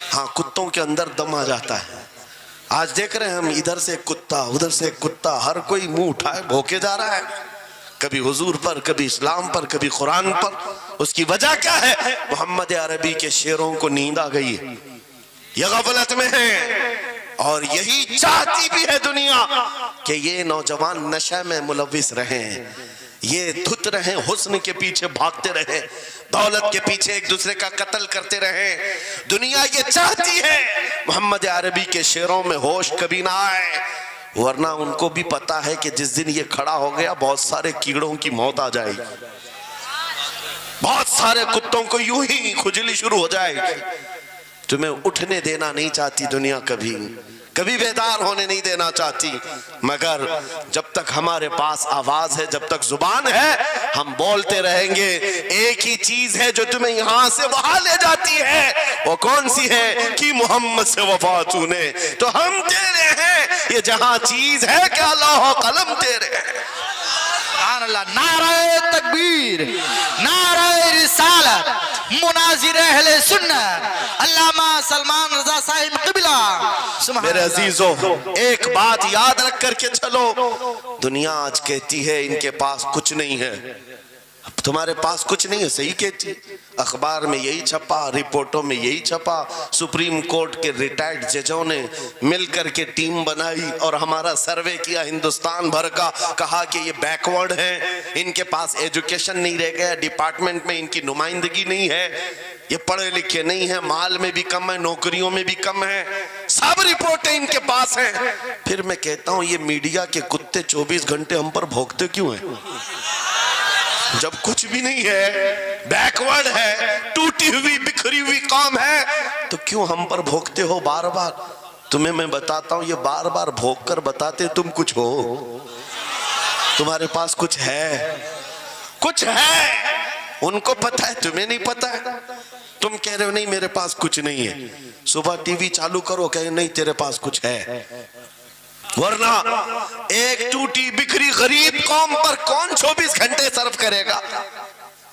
हाँ, कुत्तों के अंदर दम आ जाता है। आज देख रहे हैं हम, इधर से कुत्ता उधर से कुत्ता, हर कोई मुंह उठाए भौंके जा रहा है, कभी हुजूर पर, कभी इस्लाम पर, कभी कुरान पर। उसकी वजह क्या है? मोहम्मद अरबी के शेरों को नींद आ गई है, ये गफलत में है। और यही चाहती भी है दुनिया कि ये नौजवान नशे में मुलविस रहे, ये धुत रहे, हुस्न के पीछे भागते रहे, दौलत के पीछे एक दूसरे का कत्ल करते रहे। दुनिया ये चाहती है मोहम्मद अरबी के शेरों में होश कभी ना आए, वरना उनको भी पता है कि जिस दिन ये खड़ा हो गया बहुत सारे कीड़ों की मौत आ जाएगी, बहुत सारे कुत्तों को यूं ही खुजली शुरू हो जाएगी। तुम्हें उठने देना नहीं चाहती दुनिया, कभी कभी बेदार होने नहीं देना चाहती, मगर जब तक हमारे पास आवाज है, जब तक जुबान है, हम बोलते रहेंगे। एक ही चीज है जो तुम्हें यहां से वहां ले जाती है, वो कौन सी है? कि मोहम्मद से वफा तूने, तो हम तेरे हैं। ये जहां चीज है क्या लौह कलम तेरे हैं। नारे तकबीर, नारे रिसालत, मुनाजिर अहले सुन्नत अल्लामा सलमान रजा साहिब क़िबला। मेरे अजीजों, एक बात याद रख करके चलो, दुनिया आज कहती है इनके पास कुछ नहीं है। अब तुम्हारे पास कुछ नहीं है, सही कहती, अखबार में यही छपा, रिपोर्टों में यही छपा। सुप्रीम कोर्ट के रिटायर्ड जजों ने मिलकर के टीम बनाई और हमारा सर्वे किया हिंदुस्तान भर का, कहा कि ये बैकवर्ड है, इनके पास एजुकेशन नहीं रह गया, डिपार्टमेंट में इनकी नुमाइंदगी नहीं है, ये पढ़े लिखे नहीं है, माल में भी कम है, नौकरियों में भी कम है, सब रिपोर्टें इनके पास हैं। फिर मैं कहता हूं, ये मीडिया के कुत्ते 24 घंटे हम पर भौंकते क्यों हैं? जब कुछ भी नहीं है, बैकवर्ड है, टूटी हुई बिखरी हुई कौम है, तो क्यों हम पर भौंकते हो बार बार? तुम्हें मैं बताता हूं, ये बार बार भौंक कर बताते तुम कुछ हो, तुम्हारे पास कुछ है, कुछ है। उनको पता है, तुम्हें नहीं पता है। तुम कह रहे हो नहीं मेरे पास कुछ नहीं है, सुबह टीवी चालू करो, कहे नहीं तेरे पास कुछ है, वरना एक टूटी बिखरी गरीब कौम पर कौन 24 घंटे सर्व करेगा?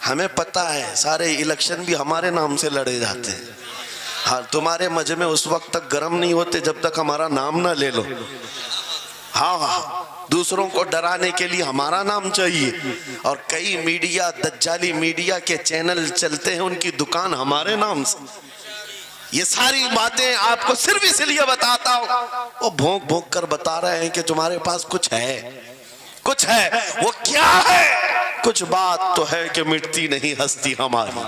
हमें पता है, सारे इलेक्शन भी हमारे नाम से लड़े जाते हैं। हाँ, तुम्हारे मजे में उस वक्त तक गर्म नहीं होते जब तक हमारा नाम ना ले लो। हाँ, दूसरों को डराने के लिए हमारा नाम चाहिए, और कई मीडिया, दज्जाली मीडिया के चैनल चलते हैं, उनकी दुकान हमारे नाम से। ये सारी बातें आपको सिर्फ इसलिए बताता हूं, वो भौंक भौंक कर बता रहे हैं कि तुम्हारे पास कुछ है, कुछ है। वो क्या है? कुछ बात तो है कि मिटती नहीं हस्ती हमारी।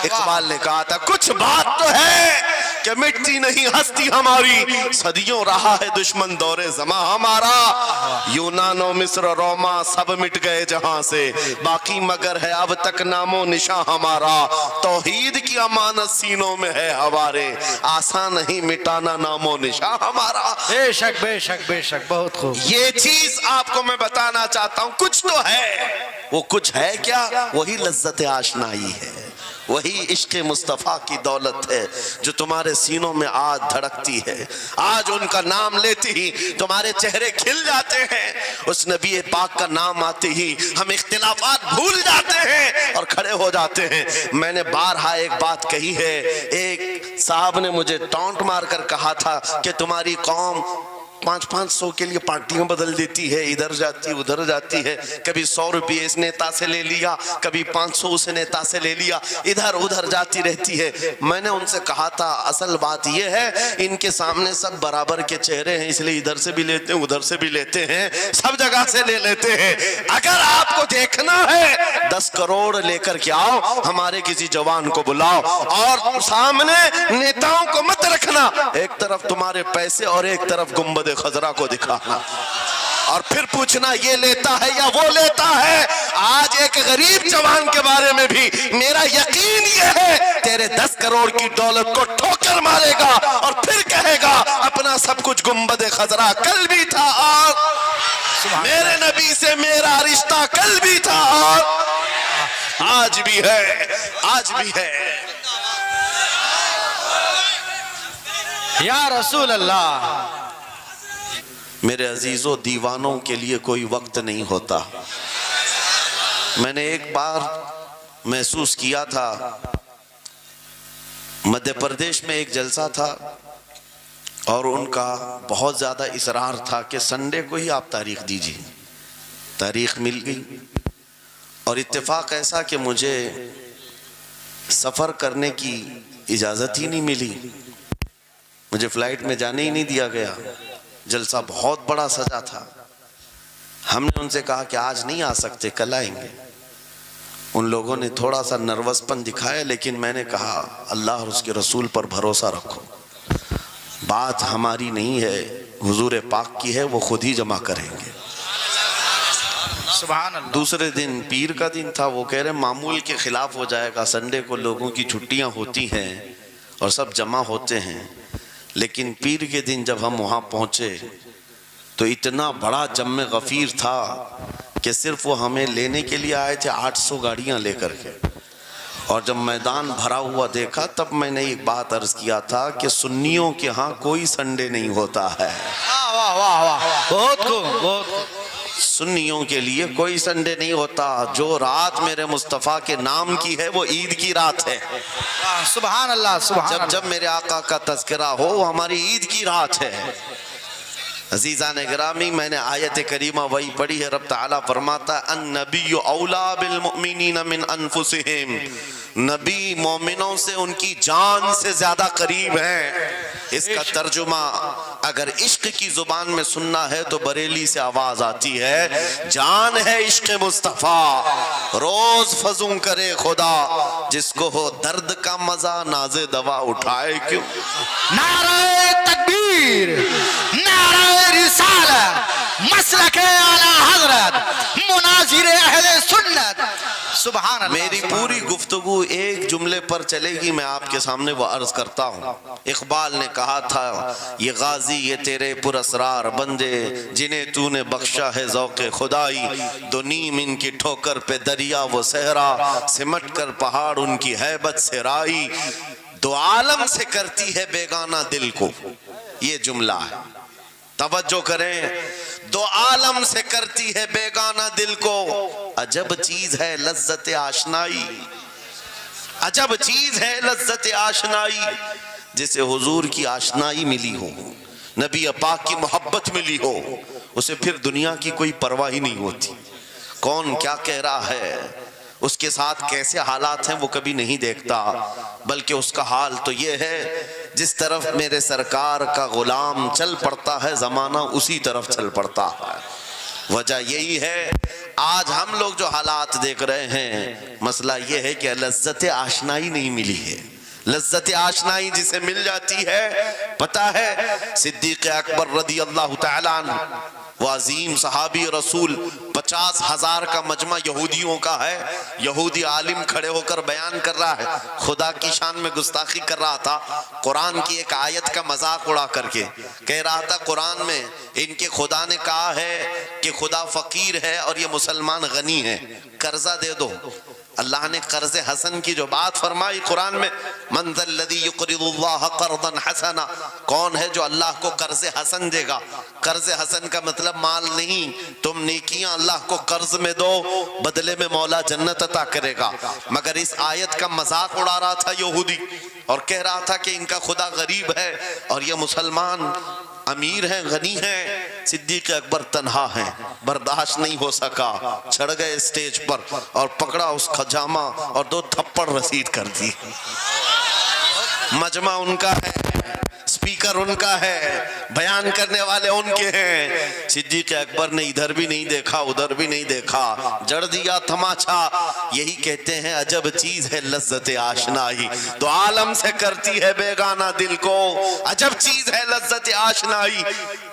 इकबाल ने कहा था, कुछ बात तो है कि मिटती नहीं हस्ती हमारी, सदियों रहा है दुश्मन दौरे जमा हमारा। यूनानो मिस्र रोमा सब मिट गए जहां से, बाकी मगर है अब तक नामो निशा हमारा। तौहीद की अमानत सीनों में है हमारे, आसान नहीं मिटाना नामो निशा हमारा। बेशक बेशक बेशक, बहुत खूब। ये चीज आपको मैं बताना चाहता हूं, कुछ तो है। वो कुछ है क्या? वही लज्जत आशनाई है, वही इश्क मुस्तफा की दौलत है जो तुम्हारे सीनों में आज धड़कती है। आज उनका नाम लेते ही तुम्हारे चेहरे खिल जाते हैं, उस नबी पाक का नाम आते ही हम इख्तिलाफात भूल जाते हैं और खड़े हो जाते हैं। मैंने बारहा एक बात कही है, एक साहब ने मुझे टॉन्ट मारकर कहा था कि तुम्हारी कौम 500-500 के लिए पार्टियां बदल देती है, इधर जाती उधर जाती है, कभी 100 रुपये इस नेता से ले लिया, कभी 500 उस नेता से ले लिया, इधर उधर जाती रहती है। मैंने उनसे कहा था, असल बात यह है इनके सामने सब बराबर के चेहरे हैं, इसलिए इधर से भी लेते हैं उधर से भी लेते हैं, सब जगह से ले लेते हैं। अगर आपको देखना है 10 करोड़ लेकर के आओ, हमारे किसी जवान को बुलाओ और सामने नेताओं को मत रखना, एक तरफ तुम्हारे पैसे और एक तरफ गुंबद खजरा को दिखाना, और फिर पूछना ये लेता है या वो लेता है। आज एक गरीब जवान के बारे में भी मेरा यकीन ये है, तेरे 10 करोड़ की दौलत को ठोकर मारेगा और फिर कहेगा अपना सब कुछ गुंबद खजरा कल भी था और मेरे नबी से मेरा रिश्ता कल भी था और आज भी है, आज भी है। या रसूल अल्लाह। मेरे अजीजों, दीवानों के लिए कोई वक्त नहीं होता। मैंने एक बार महसूस किया था मध्य प्रदेश में एक जलसा था और उनका बहुत ज़्यादा इसरार था कि संडे को ही आप तारीख दीजिए। तारीख मिल गई और इत्तेफाक ऐसा कि मुझे सफ़र करने की इजाज़त ही नहीं मिली, मुझे फ़्लाइट में जाने ही नहीं दिया गया। जलसा बहुत बड़ा सजा था। हमने उनसे कहा कि आज नहीं आ सकते, कल आएंगे। उन लोगों ने थोड़ा सा नर्वसपन दिखाया, लेकिन मैंने कहा अल्लाह और उसके रसूल पर भरोसा रखो, बात हमारी नहीं है, हुजूर पाक की है, वो खुद ही जमा करेंगे। सुभान अल्लाह। दूसरे दिन पीर का दिन था। वो कह रहे मामूल के खिलाफ हो जाएगा, संडे को लोगों की छुट्टियां होती हैं और सब जमा होते हैं। लेकिन पीर के दिन जब हम वहाँ पहुँचे तो इतना बड़ा जम्मे गफ़ीर था कि सिर्फ वो हमें लेने के लिए आए थे 800 गाड़ियाँ लेकर के। और जब मैदान भरा हुआ देखा तब मैंने एक बात अर्ज़ किया था कि सुन्नियों के यहाँ कोई संडे नहीं होता है। वाह वाह वाह वाह, बहुत खूब, बहुत खूब। सुन्नियों के लिए कोई संडे नहीं होता। जो रात मेरे मुस्तफ़ा के नाम की है वो ईद की रात है। सुभान अल्लाह, सुभान जब जब मेरे आका का तज़किरा हो वो हमारी ईद की रात है। अजीज़ान गिरामी, मैंने आयत करीमा वही पढ़ी है। रब ताला फरमाता है अन नबी औला बिल मुमिनीन मिन अनफुसिहिम, नबी मोमिनों से उनकी जान से ज्यादा करीब है। इसका तर्जुमा अगर इश्क की जुबान में सुनना है तो बरेली से आवाज आती है, जान है इश्क मुस्तफा, रोज फजूं करे खुदा, जिसको हो दर्द का मजा नाज़े दवा उठाए क्यों। नारे तकबीर, नारे रिसालत, मसलके आला हजरत, मुनाजिरे अहले सुन्नत। सुभान अल्लाह। मेरी पूरी गुफ्तगू एक जुमले पर चलेगी, मैं आपके सामने वो अर्ज करता हूँ। इकबाल ने कहा था, ये गाजी ये तेरे पुरस्रार बंदे, जिन्हें तूने बख्शा है ज़ौक़े खुदाई, दो नीम इनकी ठोकर पे दरिया वो सहरा, सिमट कर पहाड़ उनकी हैबत से राई, दो आलम से करती है बेगाना दिल को। ये जुमला है, तवज्जो करें। दो आलम से करती है बेगाना दिल को, अजब चीज है लज्जत आशनाई, अजब चीज है लज्जत आशनाई। जिसे हुजूर की आशनाई मिली हो, नबी पाक की मोहब्बत मिली हो, उसे फिर दुनिया की कोई परवाह ही नहीं होती। कौन क्या कह रहा है, उसके साथ कैसे हालात हैं वो कभी नहीं देखता, बल्कि उसका हाल तो ये है जिस तरफ मेरे सरकार का गुलाम चल पड़ता है जमाना उसी तरफ चल पड़ता है। वजह यही है आज हम लोग जो हालात देख रहे हैं, मसला ये है कि लज्जत आशनाई नहीं मिली है। लज्जत आशनाई जिसे मिल जाती है, पता है सिद्दीक़ अकबर रदी अल्लाह तआला अन्हु, वो अजीम सहाबी रसूल, 50,000 का मजमा यहूदियों का है। यहूदी आलिम खड़े होकर बयान कर रहा है, खुदा की शान में गुस्ताखी कर रहा था, कुरान की एक आयत का मजाक उड़ा करके कह रहा था, कुरान में इनके खुदा ने कहा है कि खुदा फकीर है और ये मुसलमान गनी है, कर्जा दे दो। अल्लाह ने कर्ज हसन की जो बात फरमाई कुरान में, मंज़ल्लज़ी युक़रिज़ुल्लाह क़र्ज़न हसना, कौन है जो अल्लाह को कर्ज हसन देगा। कर्ज हसन का मतलब माल नहीं, तुम नेकियां अल्लाह को कर्ज में दो, बदले में मौला जन्नत अता करेगा। मगर इस आयत का मजाक उड़ा रहा था यहूदी और कह रहा था कि इनका खुदा गरीब है और ये मुसलमान अमीर हैं, गनी हैं। सिद्दीक़ अकबर तन्हा हैं, बर्दाश्त नहीं हो सका, चढ़ गए स्टेज पर और पकड़ा उस खजामा और 2 थप्पड़ रसीद कर दी। मजमा उनका है, स्पीकर उनका है, बयान करने वाले उनके हैं। सिद्दीक़ अकबर ने इधर भी नहीं देखा उधर भी नहीं देखा, जड़ दिया तमाचा। यही कहते हैं अजब चीज है लज्जत आशनाई, तो आलम से करती है बेगाना दिल को, अजब चीज है लज्जत आशनाई।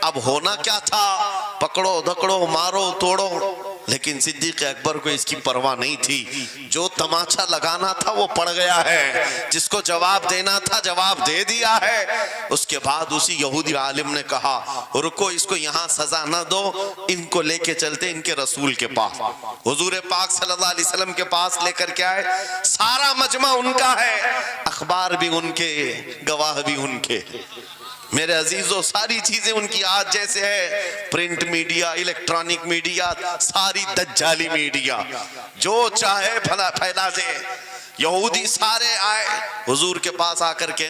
अब होना क्या था, पकड़ो धकड़ो मारो तोड़ो, लेकिन सिद्दीक़ अकबर को इसकी परवाह नहीं थी। जो तमाचा लगाना था वो पड़ गया है, जिसको जवाब देना था जवाब दे दिया है। उसके बाद उसी यहूदी आलिम ने कहा, रुको, इसको यहाँ सजा ना दो, इनको लेके चलते इनके रसूल के पास। हुजूर पाक सल्लल्लाहु अलैहि वसल्लम के पास लेकर के आए। सारा मजमा उनका है, अखबार भी उनके, गवाह भी उनके। मेरे अजीजों, सारी चीजें उनकी आज जैसे है, प्रिंट मीडिया, इलेक्ट्रॉनिक मीडिया, सारी दज्जाली मीडिया, जो चाहे फैला दे। यहूदी सारे आए हुजूर के पास आकर के